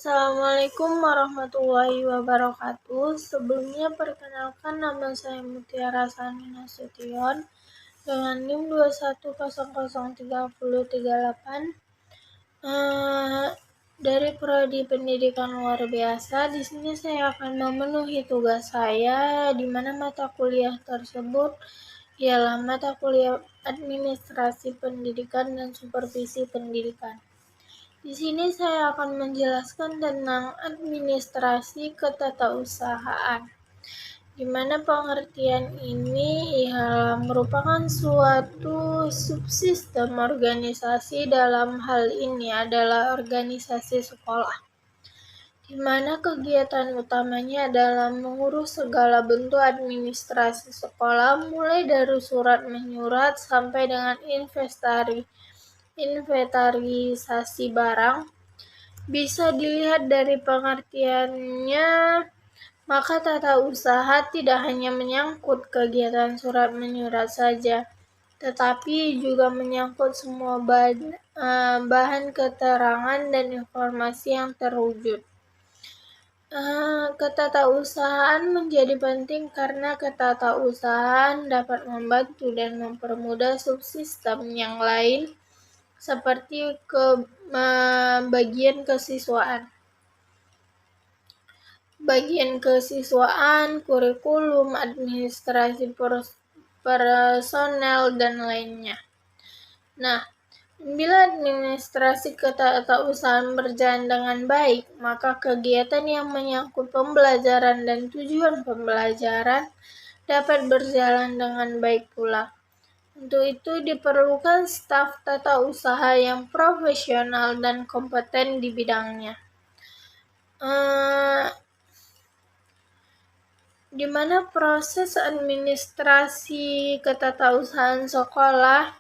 Assalamualaikum warahmatullahi wabarakatuh. Sebelumnya perkenalkan, nama saya Mutiara Sani Nasution dengan NIM 21003038 dari Prodi Pendidikan Luar Biasa. Di sini saya akan memenuhi tugas saya, di mana mata kuliah tersebut ialah mata kuliah Administrasi Pendidikan dan Supervisi Pendidikan. Di sini saya akan menjelaskan tentang administrasi ketatausahaan, di mana pengertian ini ialah merupakan suatu subsistem organisasi. Dalam hal ini adalah organisasi sekolah, di mana kegiatan utamanya adalah mengurus segala bentuk administrasi sekolah, mulai dari surat menyurat sampai dengan inventarisasi barang. Bisa dilihat dari pengertiannya, maka tata usaha tidak hanya menyangkut kegiatan surat menyurat saja, tetapi juga menyangkut semua bahan keterangan dan informasi yang terwujud. Ketatausahaan menjadi penting karena ketatausahaan dapat membantu dan mempermudah subsistem yang lain seperti bagian kesiswaan, kurikulum, administrasi personel, dan lainnya. Nah, bila administrasi ketatausahaan berjalan dengan baik, maka kegiatan yang menyangkut pembelajaran dan tujuan pembelajaran dapat berjalan dengan baik pula. Untuk itu diperlukan staf tata usaha yang profesional dan kompeten di bidangnya. Di mana proses administrasi ketatausahaan sekolah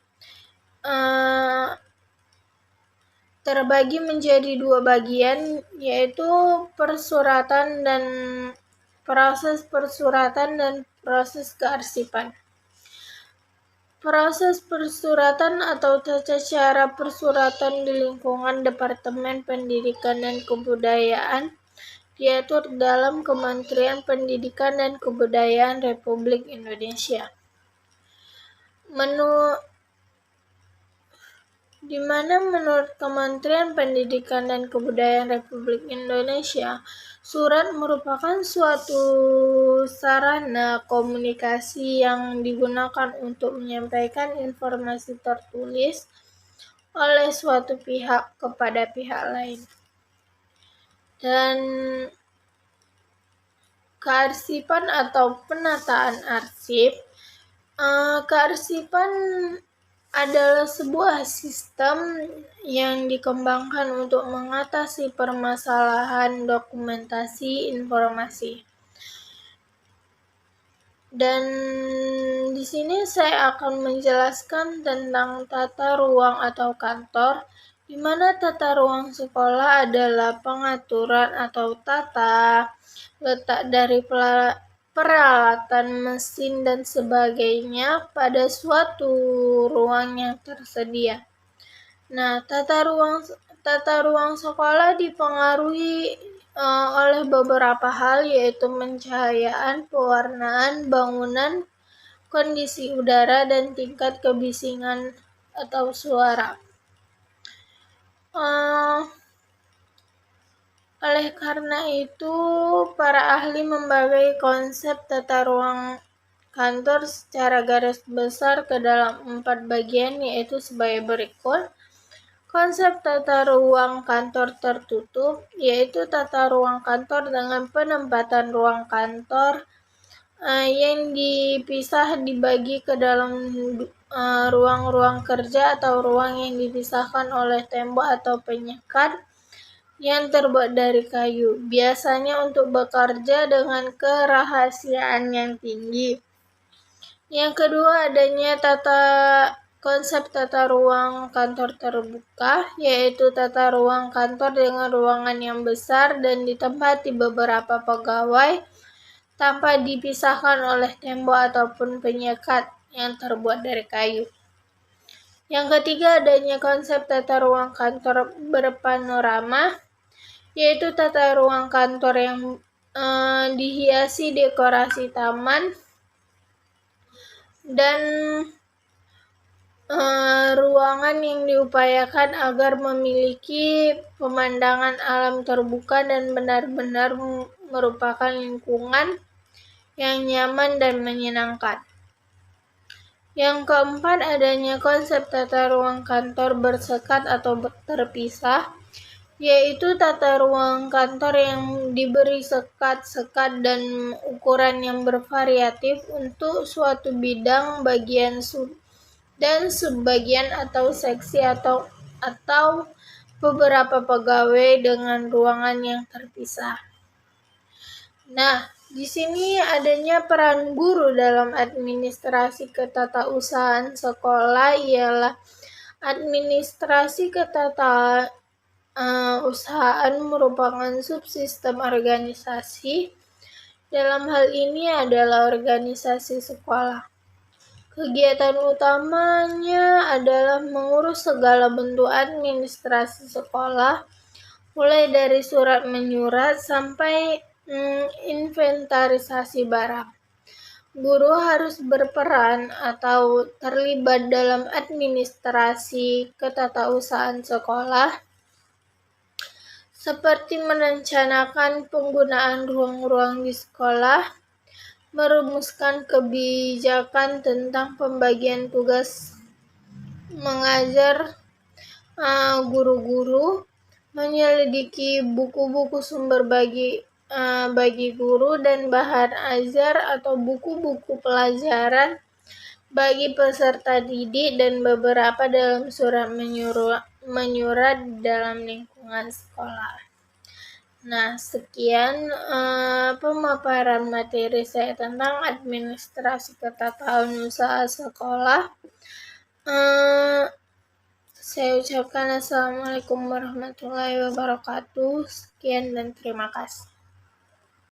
terbagi menjadi dua bagian, yaitu proses persuratan dan proses kearsipan. Proses persuratan atau tata cara persuratan di lingkungan Departemen Pendidikan dan Kebudayaan diatur dalam Kementerian Pendidikan dan Kebudayaan Republik Indonesia. Di mana menurut Kementerian Pendidikan dan Kebudayaan Republik Indonesia, surat merupakan suatu sarana komunikasi yang digunakan untuk menyampaikan informasi tertulis oleh suatu pihak kepada pihak lain. Dan kearsipan atau penataan arsip. Kearsipan adalah sebuah sistem yang dikembangkan untuk mengatasi permasalahan dokumentasi informasi. Dan di sini saya akan menjelaskan tentang tata ruang atau kantor, di mana tata ruang sekolah adalah pengaturan atau tata letak dari peralatan, mesin, dan sebagainya pada suatu ruang yang tersedia. Nah, tata ruang sekolah dipengaruhi oleh beberapa hal, yaitu pencahayaan, pewarnaan, bangunan, kondisi udara, dan tingkat kebisingan atau suara. Oleh karena itu, para ahli membagi konsep tata ruang kantor secara garis besar ke dalam 4 bagian, yaitu sebagai berikut. Konsep tata ruang kantor tertutup, yaitu tata ruang kantor dengan penempatan ruang kantor yang dipisah dibagi ke dalam ruang-ruang kerja atau ruang yang dipisahkan oleh tembok atau penyekat yang terbuat dari kayu, biasanya untuk bekerja dengan kerahasiaan yang tinggi. Yang kedua, adanya konsep tata ruang kantor terbuka, yaitu tata ruang kantor dengan ruangan yang besar dan ditempati beberapa pegawai tanpa dipisahkan oleh tembok ataupun penyekat yang terbuat dari kayu. Yang ketiga, adanya konsep tata ruang kantor berpanorama, yaitu tata ruang kantor yang dihiasi dekorasi taman dan ruangan yang diupayakan agar memiliki pemandangan alam terbuka dan benar-benar merupakan lingkungan yang nyaman dan menyenangkan. Yang keempat, adanya konsep tata ruang kantor bersekat atau terpisah, yaitu tata ruang kantor yang diberi sekat-sekat dan ukuran yang bervariatif untuk suatu bidang, bagian dan subbagian atau seksi atau beberapa pegawai dengan ruangan yang terpisah. Nah, di sini adanya peran guru dalam administrasi ketatausahaan sekolah ialah administrasi ketatausahaan merupakan subsistem organisasi. Dalam hal ini adalah organisasi sekolah. Kegiatan utamanya adalah mengurus segala bentuk administrasi sekolah, mulai dari surat menyurat sampai inventarisasi barang. Guru harus berperan atau terlibat dalam administrasi ketatausahaan sekolah, seperti merencanakan penggunaan ruang-ruang di sekolah, merumuskan kebijakan tentang pembagian tugas mengajar guru-guru, menyelidiki buku-buku sumber bagi guru dan bahan ajar atau buku-buku pelajaran bagi peserta didik, dan beberapa dalam surat menyurat dalam lingkungan sekolah. Nah, sekian pemaparan materi saya tentang administrasi ketatausahaan sekolah. Saya ucapkan Assalamualaikum warahmatullahi wabarakatuh. Sekian dan terima kasih.